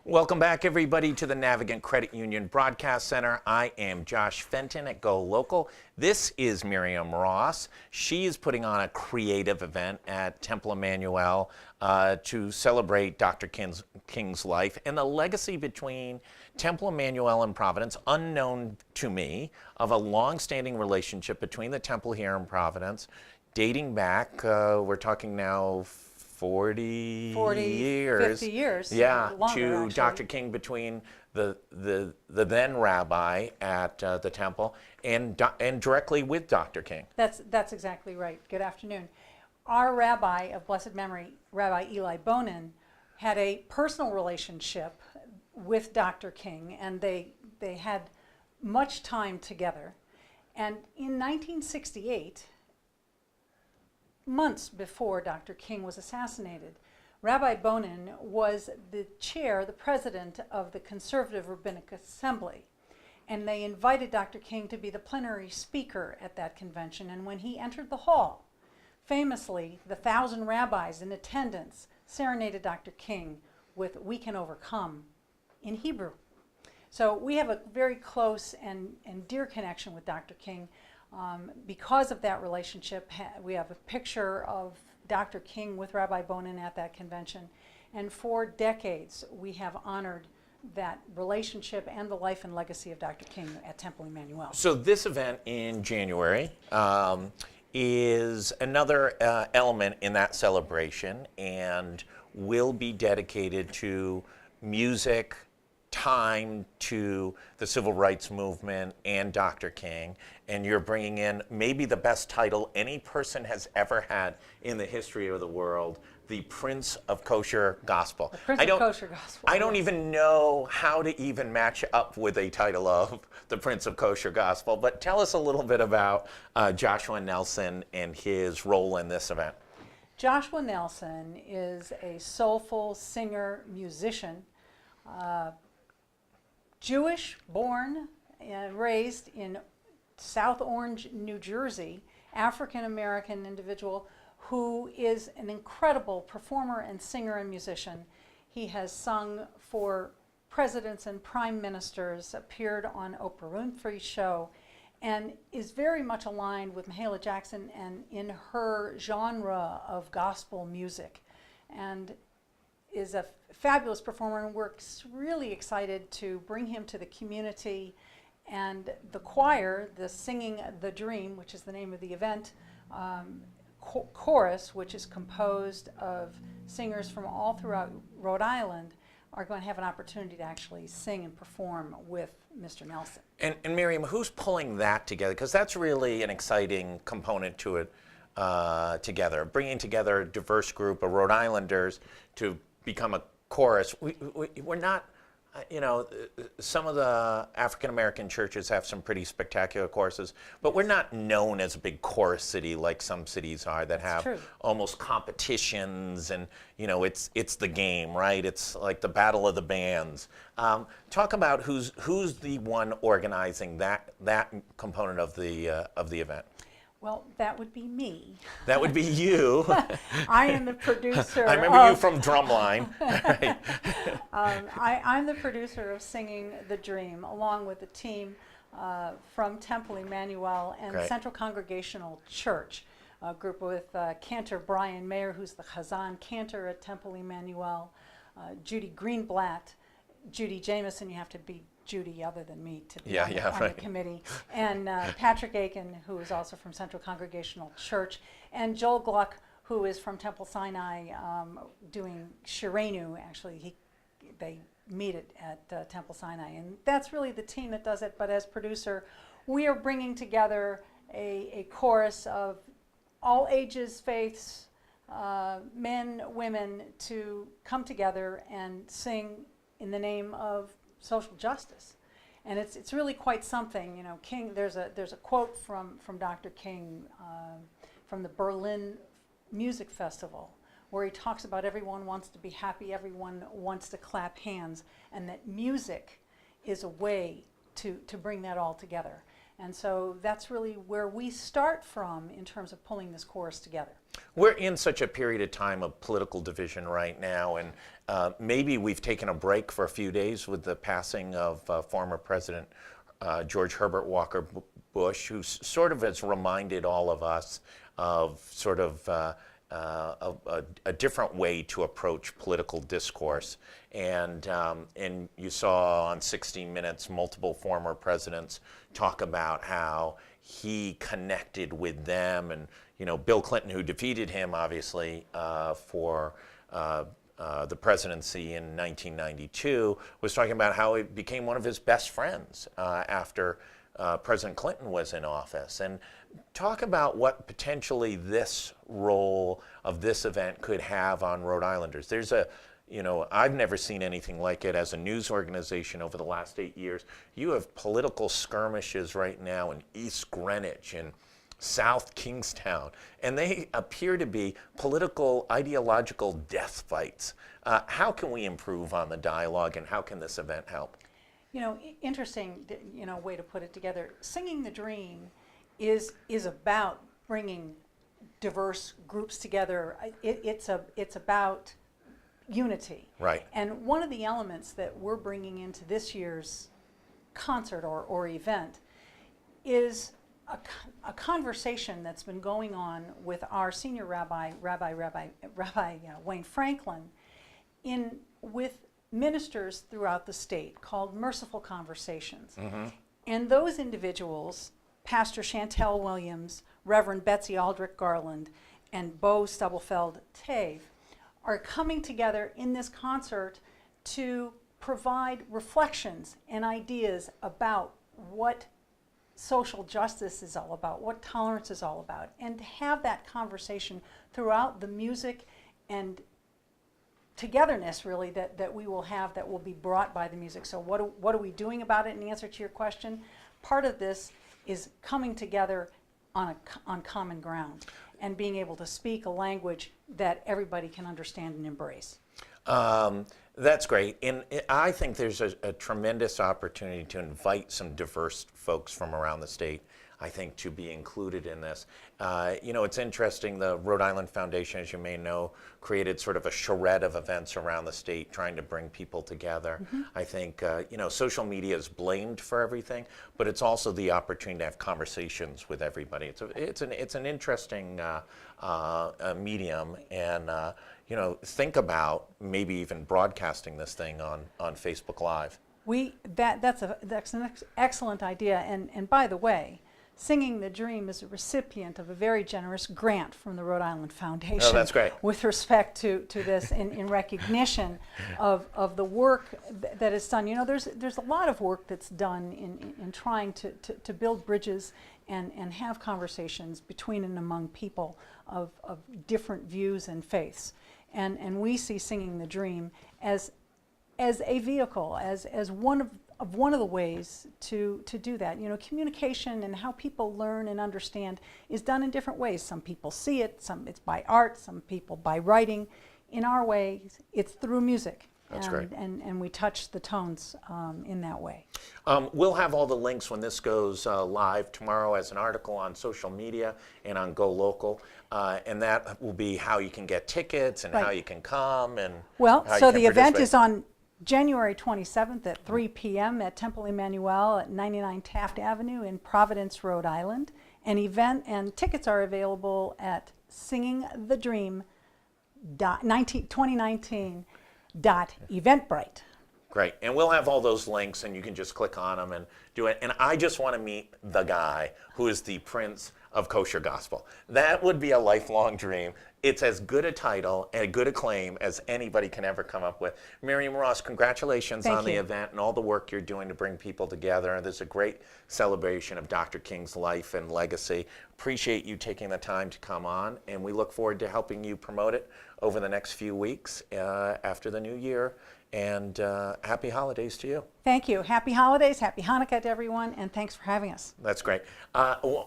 Welcome back, everybody, to the Navigant Credit Union Broadcast Center. I am Josh Fenton at GoLocal. This is Miriam Ross. She is putting on a creative event at Temple Emmanuel to celebrate Dr. King's life and the legacy between Temple Emmanuel and Providence, unknown to me, of a long-standing relationship between the temple here in Providence, dating back, we're talking now 40 years. 50 years. Yeah, longer, to actually. Dr. King between the then rabbi at the temple and directly with Dr. King. That's exactly right. Good afternoon. Our rabbi of blessed memory, Rabbi Eli Bonin, had a personal relationship with Dr. King, and they had much time together. And in 1968, months before Dr. King was assassinated, Rabbi Bonin was the president of the Conservative Rabbinic Assembly, and they invited Dr. King to be the plenary speaker at that convention. And when he entered the hall, famously, the 1,000 rabbis in attendance serenaded Dr. King with "We Can Overcome" in Hebrew. So we have a very close and dear connection with Dr. King. Because of that relationship, we have a picture of Dr. King with Rabbi Bonin at that convention. And for decades, we have honored that relationship and the life and legacy of Dr. King at Temple Emmanuel. So this event in January is another element in that celebration and will be dedicated to music, time to the civil rights movement and Dr. King, and you're bringing in maybe the best title any person has ever had in the history of the world, the Prince of Kosher Gospel. The Prince of Kosher Gospel. I don't even know how to even match up with a title of the Prince of Kosher Gospel, but tell us a little bit about Joshua Nelson and his role in this event. Joshua Nelson is a soulful singer, musician, Jewish, born and raised in South Orange, New Jersey, African-American individual who is an incredible performer and singer and musician. He has sung for presidents and prime ministers, appeared on Oprah Winfrey's show, and is very much aligned with Mahalia Jackson and in her genre of gospel music, and is a fabulous performer, and we're really excited to bring him to the community. And the choir, the Singing the Dream, which is the name of the event, chorus, which is composed of singers from all throughout Rhode Island, are going to have an opportunity to actually sing and perform with Mr. Nelson. And Miriam, who's pulling that together? Because that's really an exciting component to it together, bringing together a diverse group of Rhode Islanders to become a chorus. We're not, some of the African-American churches have some pretty spectacular choruses, but we're not known as a big chorus city like some cities are that have almost competitions and, it's the game, right? It's like the battle of the bands. Talk about who's the one organizing that component of the event. Well, that would be me. That would be you. I am the producer. I remember you from Drumline. Right. I'm the producer of Singing the Dream, along with a team from Temple Emmanuel and Central Congregational Church, a group with cantor Brian Mayer, who's the Chazan cantor at Temple Emmanuel, Judy Greenblatt, Judy Jameson, you have to be Judy other than me to be on the committee, and Patrick Aiken, who is also from Central Congregational Church, and Joel Gluck, who is from Temple Sinai, doing Shirenu. Actually, they meet it at Temple Sinai, and that's really the team that does it. But as producer, we are bringing together a chorus of all ages, faiths, men, women, to come together and sing in the name of social justice. And it's really quite something. King, there's a quote from Dr. King from the Berlin Music Festival, where he talks about everyone wants to be happy, everyone wants to clap hands, and that music is a way to bring that all together. And so that's really where we start from in terms of pulling this chorus together. We're in such a period of time of political division right now, and maybe we've taken a break for a few days with the passing of former President George Herbert Walker Bush, who sort of has reminded all of us of sort of a different way to approach political discourse. And you saw on 60 Minutes multiple former presidents talk about how he connected with them, and Bill Clinton, who defeated him obviously for the presidency in 1992, was talking about how he became one of his best friends after President Clinton was in office. And talk about what potentially this role of this event could have on Rhode Islanders. There's I've never seen anything like it as a news organization over the last 8 years. You have political skirmishes right now in East Greenwich and South Kingstown, and they appear to be political, ideological death fights. How can we improve on the dialogue, and how can this event help? Interesting, way to put it together. Singing the Dream is about bringing diverse groups together. It's about unity. Right. And one of the elements that we're bringing into this year's concert or event is a conversation that's been going on with our senior Rabbi Wayne Franklin, with ministers throughout the state, called Merciful Conversations. Mm-hmm. And those individuals, Pastor Chantel Williams, Reverend Betsy Aldrich Garland, and Bo Stubblefield-Tave, are coming together in this concert to provide reflections and ideas about what social justice is all about, what tolerance is all about, and to have that conversation throughout the music and togetherness, really, that we will have, that will be brought by the music. So what are we doing about it? In answer to your question, part of this is coming together on common ground and being able to speak a language that everybody can understand and embrace. That's great. And I think there's a tremendous opportunity to invite some diverse folks from around the state, I think, to be included in this. It's interesting, the Rhode Island Foundation, as you may know, created sort of a charrette of events around the state trying to bring people together. Mm-hmm. I think, social media is blamed for everything, but it's also the opportunity to have conversations with everybody. It's an interesting medium, and think about maybe even broadcasting this thing on Facebook Live. That's an excellent idea, and by the way, Singing the Dream is a recipient of a very generous grant from the Rhode Island Foundation. Oh, that's great. With respect to this, in recognition of the work that is done. There's a lot of work that's done in trying to build bridges and have conversations between and among people of different views and faiths. And we see Singing the Dream as a vehicle, as one of the ways to do that. Communication and how people learn and understand is done in different ways. Some people see it, some it's by art, some people by writing. In our way, it's through music. That's great. And we touch the tones in that way. We'll have all the links when this goes live tomorrow as an article on social media and on GoLocal. And that will be how you can get tickets and Right. how you can come. So the event is on January 27th at 3 p.m. at Temple Emmanuel at 99 Taft Avenue in Providence, Rhode Island. And tickets are available at singingthedream.2019.eventbrite. Great. And we'll have all those links, and you can just click on them and do it. And I just want to meet the guy who is the Prince of Kosher Gospel. That would be a lifelong dream. It's as good a title and a good acclaim as anybody can ever come up with. Miriam Ross, congratulations on the event and all the work you're doing to bring people together. There's a great celebration of Dr. King's life and legacy. Appreciate you taking the time to come on, and we look forward to helping you promote it over the next few weeks after the new year. And happy holidays to you. Thank you. Happy holidays, happy Hanukkah to everyone, and thanks for having us. That's great.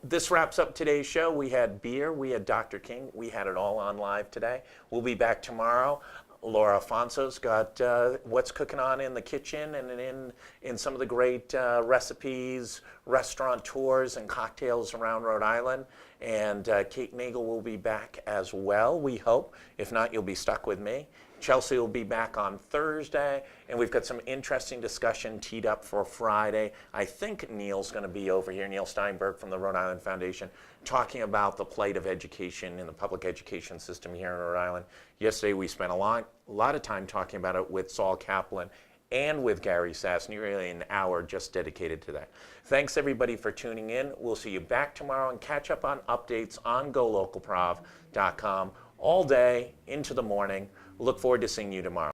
This wraps up today's show. We had beer, we had Dr. King, we had it all on live today. We'll be back tomorrow. Laura Afonso's got what's cooking on in the kitchen and in some of the great recipes, restaurant tours, and cocktails around Rhode Island. And Kate Nagel will be back as well, we hope. If not, you'll be stuck with me. Chelsea will be back on Thursday, and we've got some interesting discussion teed up for Friday. I think Neil's going to be over here, Neil Steinberg from the Rhode Island Foundation, talking about the plight of education in the public education system here in Rhode Island. Yesterday we spent a lot of time talking about it with Saul Kaplan and with Gary Sass, nearly an hour just dedicated to that. Thanks everybody for tuning in. We'll see you back tomorrow and catch up on updates on GoLocalProv.com all day into the morning. Look forward to seeing you tomorrow.